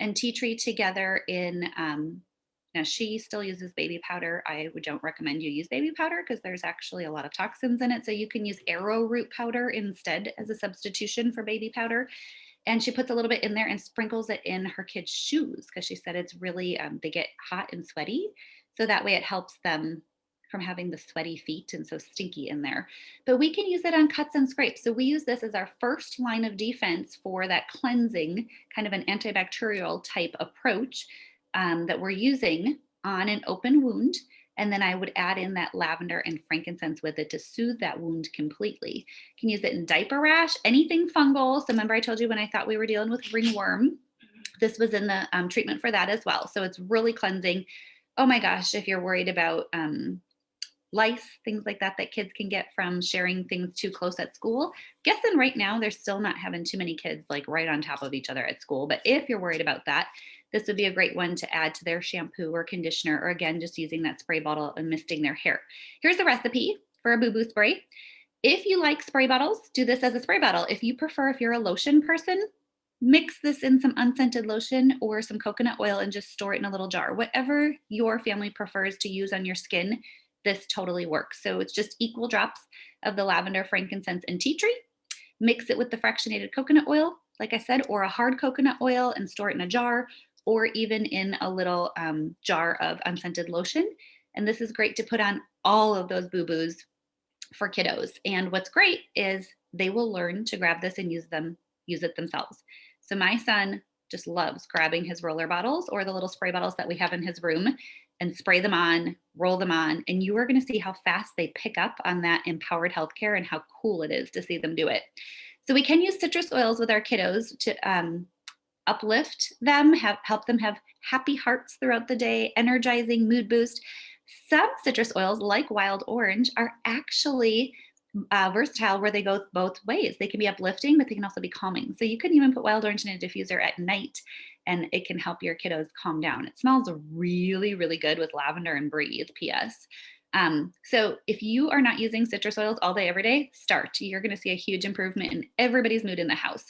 and tea tree together in now she still uses baby powder. I don't recommend you use baby powder because there's actually a lot of toxins in it. So you can use arrowroot powder instead as a substitution for baby powder. And she puts a little bit in there and sprinkles it in her kids' shoes because she said it's really, they get hot and sweaty. So that way it helps them from having the sweaty feet and so stinky in there. But we can use it on cuts and scrapes. So we use this as our first line of defense for that cleansing, kind of an antibacterial type approach that we're using on an open wound. And then I would add in that lavender and frankincense with it to soothe that wound completely. You can use it in diaper rash, anything fungal. So remember I told you when I thought we were dealing with ringworm, this was in the treatment for that as well. So it's really cleansing. Oh my gosh, if you're worried about lice, things like that kids can get from sharing things too close at school. Guessing right now they're still not having too many kids like right on top of each other at school. But if you're worried about that, this would be a great one to add to their shampoo or conditioner, or again, just using that spray bottle and misting their hair. Here's the recipe for a boo-boo spray. If you like spray bottles, do this as a spray bottle. If you're a lotion person, mix this in some unscented lotion or some coconut oil and just store it in a little jar. Whatever your family prefers to use on your skin, this totally works. So it's just equal drops of the lavender, frankincense, and tea tree. Mix it with the fractionated coconut oil, like I said, or a hard coconut oil and store it in a jar, or even in a little jar of unscented lotion. And this is great to put on all of those boo-boos for kiddos. And what's great is they will learn to grab this and use it themselves. So my son just loves grabbing his roller bottles or the little spray bottles that we have in his room and spray them on, roll them on, and you are going to see how fast they pick up on that empowered healthcare and how cool it is to see them do it. So we can use citrus oils with our kiddos to uplift them, help them have happy hearts throughout the day, energizing, mood boost. Some citrus oils, like wild orange, are actually versatile where they go both ways. They can be uplifting, but they can also be calming. So you can even put wild orange in a diffuser at night and it can help your kiddos calm down. It smells really, really good with lavender and breathe, PS. So if you are not using citrus oils all day, every day, start. You're going to see a huge improvement in everybody's mood in the house.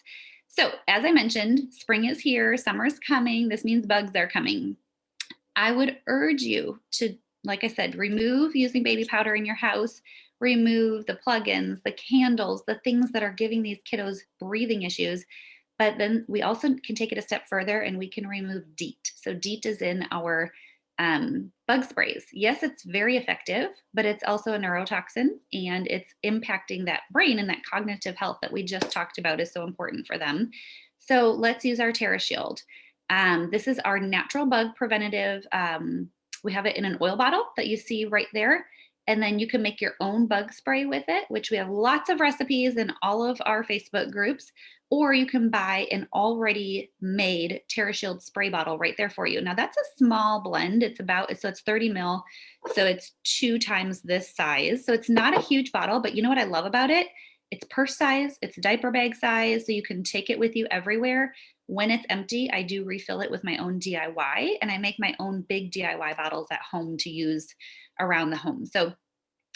So as I mentioned, spring is here, summer is coming. This means bugs are coming. I would urge you to, like I said, remove using baby powder in your house, remove the plugins, the candles, the things that are giving these kiddos breathing issues. But then we also can take it a step further and we can remove DEET. So DEET is in our bug sprays. Yes, it's very effective, but it's also a neurotoxin and it's impacting that brain, and that cognitive health that we just talked about is so important for them. So let's use our TerraShield. This is our natural bug preventative. We have it in an oil bottle that you see right there. And then you can make your own bug spray with it, which we have lots of recipes in all of our Facebook groups. Or you can buy an already made TerraShield spray bottle right there for you. Now that's a small blend. It's 30 mil. So it's 2 times this size. So it's not a huge bottle, but you know what I love about it? It's purse size, it's diaper bag size, so you can take it with you everywhere. When it's empty, I do refill it with my own DIY, and I make my own big DIY bottles at home to use around the home. So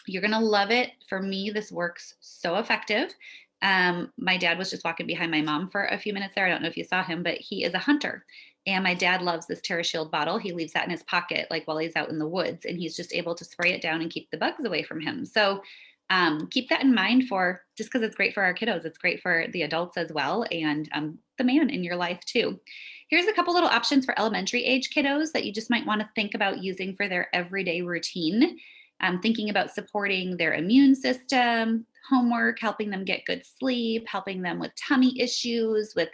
you're going to love it. For me, this works so effective. My dad was just walking behind my mom for a few minutes there. I don't know if you saw him, but he is a hunter. And my dad loves this TerraShield bottle. He leaves that in his pocket, like while he's out in the woods, and he's just able to spray it down and keep the bugs away from him. So keep that in mind for just because it's great for our kiddos. It's great for the adults as well, and the man in your life too. Here's a couple little options for elementary age kiddos that you just might want to think about using for their everyday routine. Thinking about supporting their immune system, homework, helping them get good sleep, helping them with tummy issues, with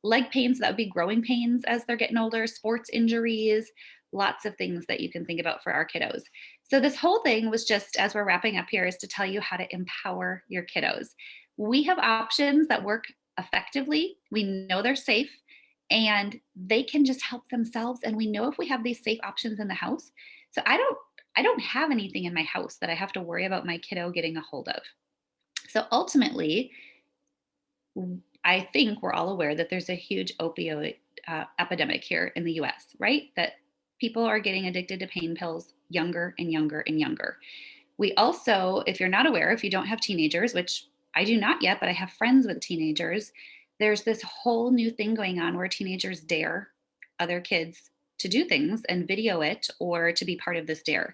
leg pains, that would be growing pains as they're getting older, sports injuries, lots of things that you can think about for our kiddos. So this whole thing was just, as we're wrapping up here, is to tell you how to empower your kiddos. We have options that work effectively. We know they're safe and they can just help themselves. And we know if we have these safe options in the house. So I don't have anything in my house that I have to worry about my kiddo getting a hold of. So ultimately, I think we're all aware that there's a huge opioid epidemic here in the US, right? That people are getting addicted to pain pills younger and younger and younger. We also, if you're not aware, if you don't have teenagers, which I do not yet, but I have friends with teenagers, there's this whole new thing going on where teenagers dare other kids to do things and video it or to be part of this dare.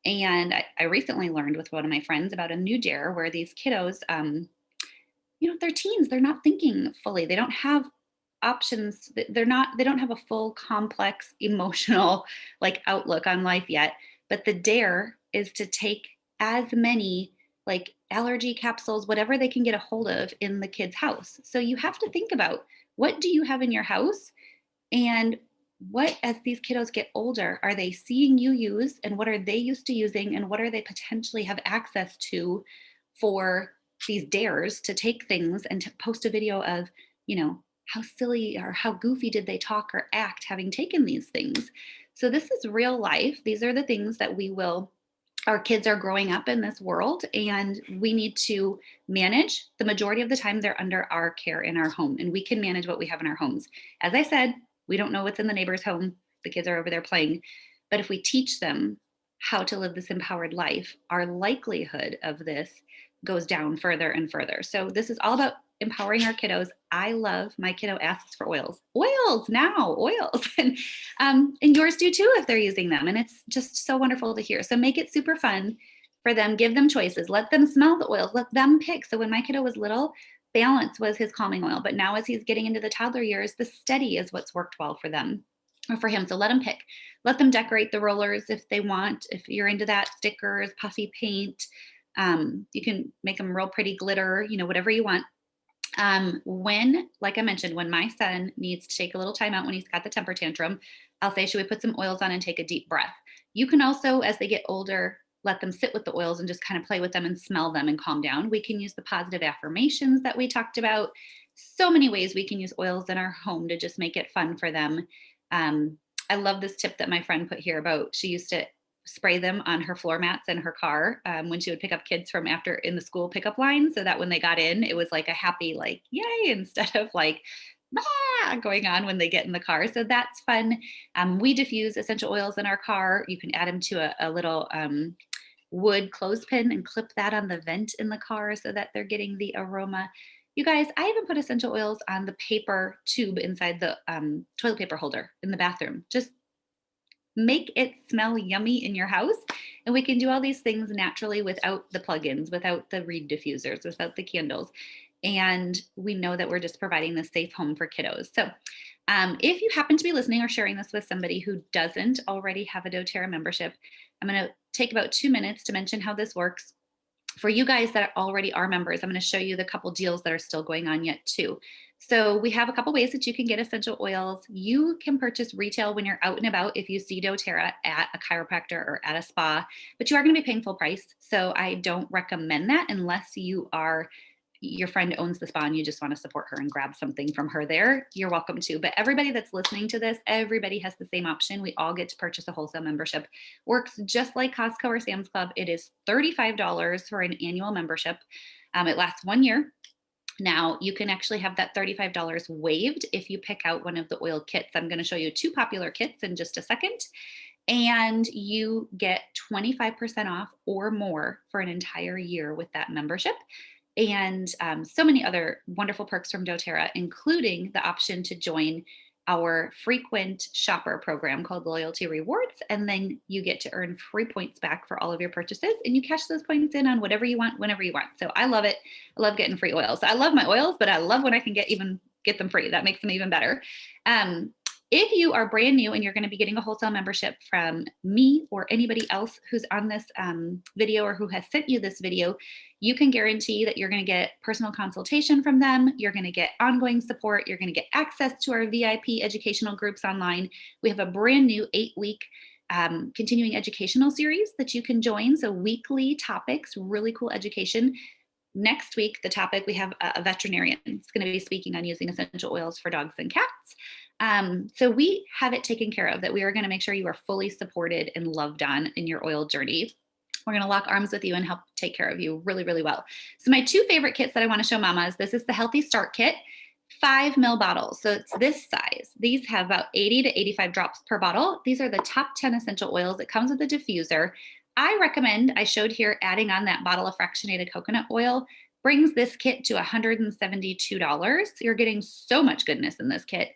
And I recently learned with one of my friends about a new dare where these kiddos, they're teens, they're not thinking fully. They don't have options. They don't have a full complex emotional like outlook on life yet. But the dare is to take as many like allergy capsules, whatever they can get a hold of in the kid's house. So you have to think about, what do you have in your house? And what, as these kiddos get older, are they seeing you use, and what are they used to using, and what are they potentially have access to for these dares to take things and to post a video of, how silly or how goofy did they talk or act having taken these things. So this is real life. These are the things that our kids are growing up in this world, and we need to manage. The majority of the time they're under our care in our home, and we can manage what we have in our homes. As I said, we don't know what's in the neighbor's home. The kids are over there playing. But if we teach them how to live this empowered life, our likelihood of this goes down further and further. So this is all about empowering our kiddos. I love, my kiddo asks for oils now, oils. And yours do too if they're using them. And it's just so wonderful to hear. So make it super fun for them. Give them choices. Let them smell the oils. Let them pick. So when my kiddo was little, Balance was his calming oil. But now as he's getting into the toddler years, the Steady is what's worked well for them or for him. So let them pick. Let them decorate the rollers if they want. If you're into that, stickers, puffy paint. You can make them real pretty glitter, whatever you want. Like I mentioned, when my son needs to take a little time out when he's got the temper tantrum, I'll say, should we put some oils on and take a deep breath? You can also, as they get older, let them sit with the oils and just kind of play with them and smell them and calm down. We can use the positive affirmations that we talked about. So many ways we can use oils in our home to just make it fun for them. I love this tip that my friend put here about, she used to spray them on her floor mats in her car when she would pick up kids from after in the school pickup line, so that when they got in, it was like a happy, like, yay, instead of like, going on when they get in the car. So that's fun. We diffuse essential oils in our car. You can add them to a little wood clothespin and clip that on the vent in the car so that they're getting the aroma. You guys, I even put essential oils on the paper tube inside the toilet paper holder in the bathroom. Just make it smell yummy in your house. And we can do all these things naturally without the plugins, without the reed diffusers, without the candles. And we know that we're just providing this safe home for kiddos. So if you happen to be listening or sharing this with somebody who doesn't already have a doTERRA membership, I'm going to take about 2 minutes to mention how this works. For you guys that already are members, I'm going to show you the couple deals that are still going on yet too. So we have a couple ways that you can get essential oils. You can purchase retail when you're out and about if you see doTERRA at a chiropractor or at a spa, but you are going to be paying full price. So I don't recommend that unless your friend owns the spa and you just want to support her and grab something from her there. You're welcome to. But everybody that's listening to this, everybody has the same option. We all get to purchase a wholesale membership. Works just like Costco or Sam's Club. It is $35 for an annual membership. It lasts 1 year. Now, you can actually have that $35 waived if you pick out one of the oil kits. I'm going to show you two popular kits in just a second. And you get 25% off or more for an entire year with that membership. And so many other wonderful perks from doTERRA, including the option to join our frequent shopper program called Loyalty Rewards. And then you get to earn free points back for all of your purchases. And you cash those points in on whatever you want, whenever you want. So I love it. I love getting free oils. So I love my oils, but I love when I can get them free. That makes them even better. If you are brand new and you're going to be getting a wholesale membership from me or anybody else who's on this video or who has sent you this video, you can guarantee that you're going to get personal consultation from them. You're going to get ongoing support. You're going to get access to our VIP educational groups online. We have a brand new 8-week continuing educational series that you can join. So weekly topics, really cool education. Next week, the topic, we have a veterinarian. It's going to be speaking on using essential oils for dogs and cats. So we have it taken care of, that we are going to make sure you are fully supported and loved on in your oil journey. We're going to lock arms with you and help take care of you really, really well. So my two favorite kits that I want to show mamas, this is the Healthy Start Kit, 5 ml bottles. So it's this size. These have about 80 to 85 drops per bottle. These are the top 10 essential oils. It comes with a diffuser. I recommend, I showed here, adding on that bottle of fractionated coconut oil brings this kit to $172. You're getting so much goodness in this kit.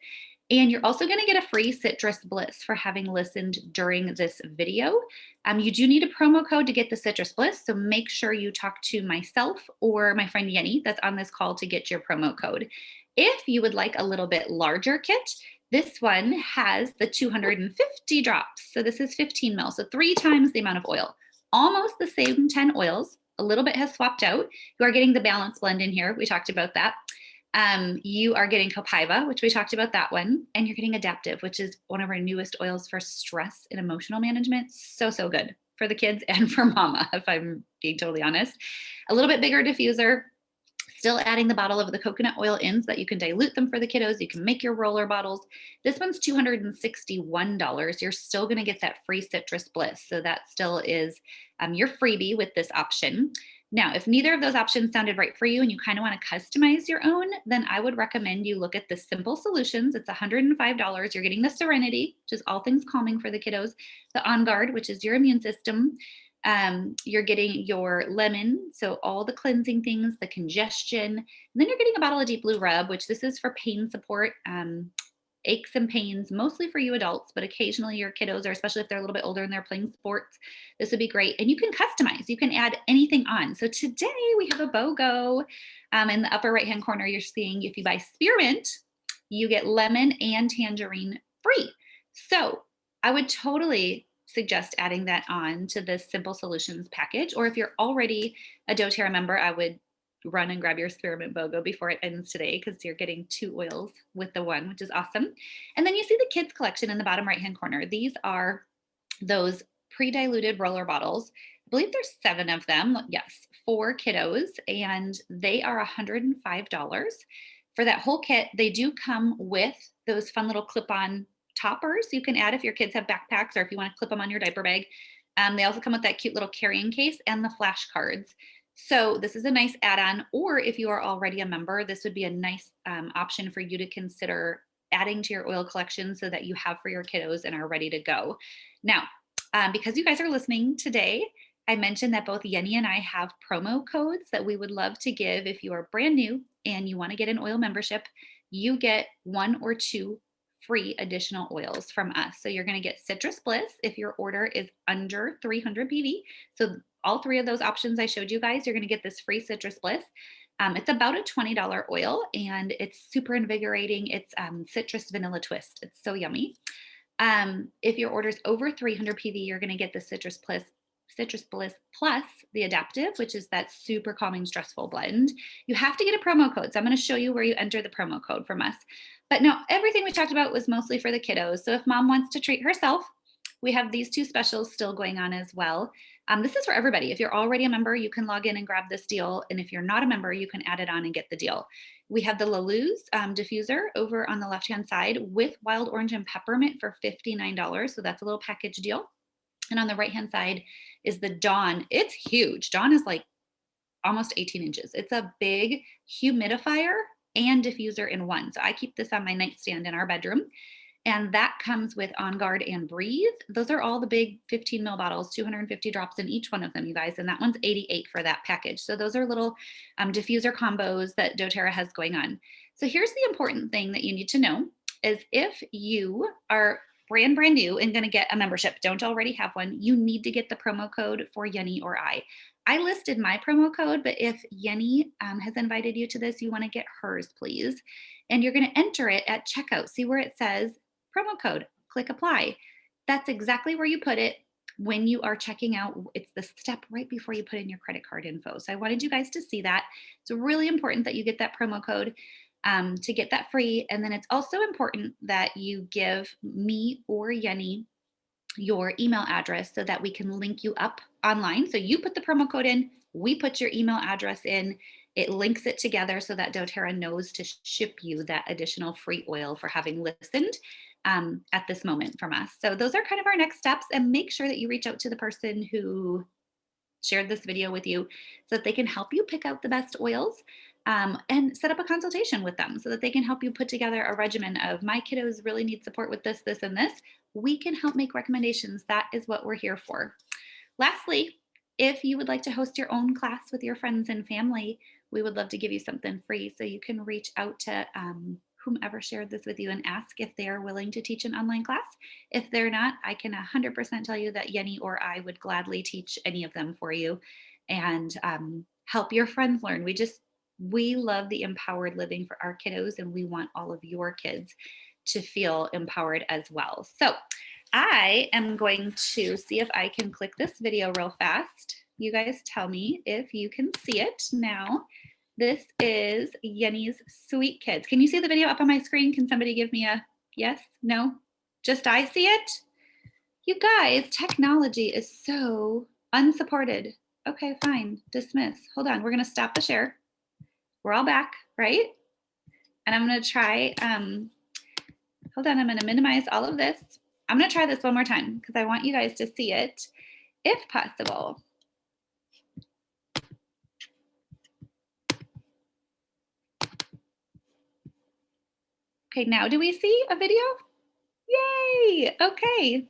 And you're also going to get a free Citrus Bliss for having listened during this video. You do need a promo code to get the Citrus Bliss, so make sure you talk to myself or my friend Yenny that's on this call to get your promo code. If you would like a little bit larger kit, this one has the 250 drops. So this is 15 mil, so 3 times the amount of oil. Almost the same 10 oils. A little bit has swapped out. You are getting the Balance Blend in here. We talked about that. You are getting Copaiba, which we talked about that one, and you're getting Adaptive, which is one of our newest oils for stress and emotional management. So, so good for the kids and for mama, if I'm being totally honest. A little bit bigger diffuser, still adding the bottle of the coconut oil in so that you can dilute them for the kiddos. You can make your roller bottles. This one's $261. You're still going to get that free Citrus Bliss. So that still is your freebie with this option. Now, if neither of those options sounded right for you and you kind of want to customize your own, then I would recommend you look at the Simple Solutions. It's $105. You're getting the Serenity, which is all things calming for the kiddos, the On Guard, which is your immune system. You're getting your lemon, so all the cleansing things, the congestion, and then you're getting a bottle of Deep Blue Rub, which this is for pain support, aches and pains, mostly for you adults, but occasionally your kiddos, or especially if they're a little bit older and they're playing sports, this would be great. And you can customize, you can add anything on. So today we have a BOGO in the upper right-hand corner. You're seeing if you buy spearmint, you get lemon and tangerine free. So I would totally suggest adding that on to this Simple Solutions package. Or if you're already a doTERRA member, I would run and grab your spearmint BOGO before it ends today, because you're getting 2 oils with the one, which is awesome. And then you see the kids collection in the bottom right hand corner. These are those pre-diluted roller bottles. I believe there's 7 of them. Yes, for kiddos, and they are $105 for that whole kit. They do come with those fun little clip-on toppers you can add if your kids have backpacks or if you want to clip them on your diaper bag. They also come with that cute little carrying case and the flashcards. So this is a nice add-on, or if you are already a member, this would be a nice option for you to consider adding to your oil collection so that you have for your kiddos and are ready to go. Now, because you guys are listening today, I mentioned that both Yenny and I have promo codes that we would love to give. If you are brand new and you want to get an oil membership, you get 1 or 2 free additional oils from us. So you're going to get Citrus Bliss if your order is under 300 PV. So all 3 of those options I showed you guys, you're going to get this free Citrus Bliss. It's about a $20 oil and it's super invigorating. It's citrus vanilla twist. It's so yummy. If your order is over 300 PV, you're going to get the Citrus Bliss Citrus Bliss Plus, the adaptive, which is that super calming, stressful blend, you have to get a promo code. So I'm going to show you where you enter the promo code from us. But no, everything we talked about was mostly for the kiddos. So if mom wants to treat herself, we have these 2 specials still going on as well. This is for everybody. If you're already a member, you can log in and grab this deal. And if you're not a member, you can add it on and get the deal. We have the La Luz diffuser over on the left-hand side with wild orange and peppermint for $59. So that's a little package deal. And on the right-hand side is the Dawn. It's huge. Dawn is like almost 18 inches. It's a big humidifier and diffuser in one. So I keep this on my nightstand in our bedroom. And that comes with On Guard and Breathe. Those are all the big 15 ml bottles, 250 drops in each one of them, you guys. And that one's $88 for that package. So those are little diffuser combos that doTERRA has going on. So here's the important thing that you need to know is if you are brand new and going to get a membership, don't already have one, you need to get the promo code for Yenny or I. I listed my promo code, but if Yenny has invited you to this, you want to get hers, please. And you're going to enter it at checkout. See where it says promo code, click apply. That's exactly where you put it when you are checking out. It's the step right before you put in your credit card info. So I wanted you guys to see that. It's really important that you get that promo code to get that free. And then it's also important that you give me or Yenny your email address so that we can link you up online. So you put the promo code in, we put your email address in, it links it together so that doTERRA knows to ship you that additional free oil for having listened at this moment from us. So those are kind of our next steps, and make sure that you reach out to the person who shared this video with you so that they can help you pick out the best oils and set up a consultation with them so that they can help you put together a regimen of my kiddos really need support with this, this, and this. We can help make recommendations. That is what we're here for. Lastly, if you would like to host your own class with your friends and family, we would love to give you something free. So you can reach out to whomever shared this with you and ask if they are willing to teach an online class. If they're not, I can 100% tell you that Yenny or I would gladly teach any of them for you and help your friends learn. We love the empowered living for our kiddos, and we want all of your kids to feel empowered as well. So I am going to see if I can click this video real fast. You guys tell me if you can see it now. This is Yenny's Sweet Kids. Can you see the video up on my screen? Can somebody give me a yes, no? Just I see it? You guys, technology is so unsupported. Okay, fine, dismiss. Hold on, we're gonna stop the share. We're all back, right? And I'm gonna try, hold on, I'm gonna minimize all of this. I'm gonna try this one more time because I want you guys to see it, if possible. Okay, now do we see a video? Yay, okay.